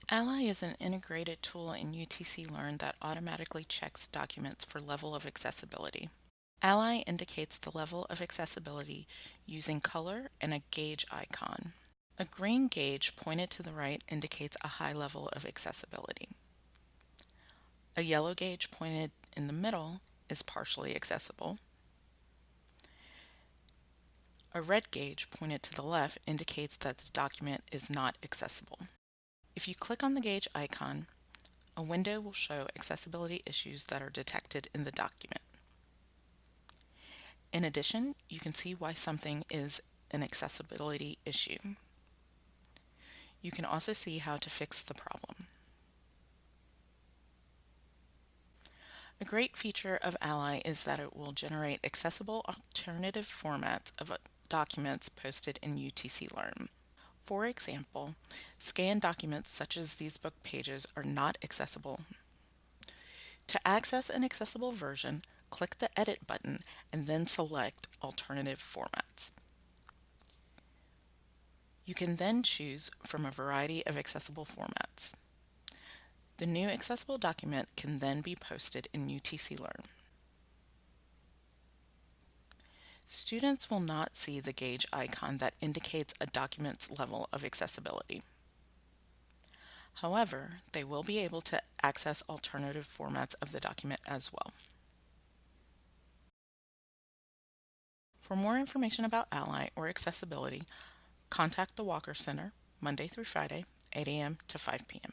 Ally is an integrated tool in UTC Learn that automatically checks documents for level of accessibility. Ally indicates the level of accessibility using color and a gauge icon. A green gauge pointed to the right indicates a high level of accessibility. A yellow gauge pointed in the middle is partially accessible. A red gauge pointed to the left indicates that the document is not accessible. If you click on the gauge icon, a window will show accessibility issues that are detected in the document. In addition, you can see why something is an accessibility issue. You can also see how to fix the problem. A great feature of Ally is that it will generate accessible alternative formats of documents posted in UTC Learn. For example, scanned documents such as these book pages are not accessible. To access an accessible version, click the Edit button and then select Alternative Formats. You can then choose from a variety of accessible formats. The new accessible document can then be posted in UTC Learn. Students will not see the gauge icon that indicates a document's level of accessibility. However, they will be able to access alternative formats of the document as well. For more information about Ally or accessibility, contact the Walker Center Monday through Friday, 8 a.m. to 5 p.m.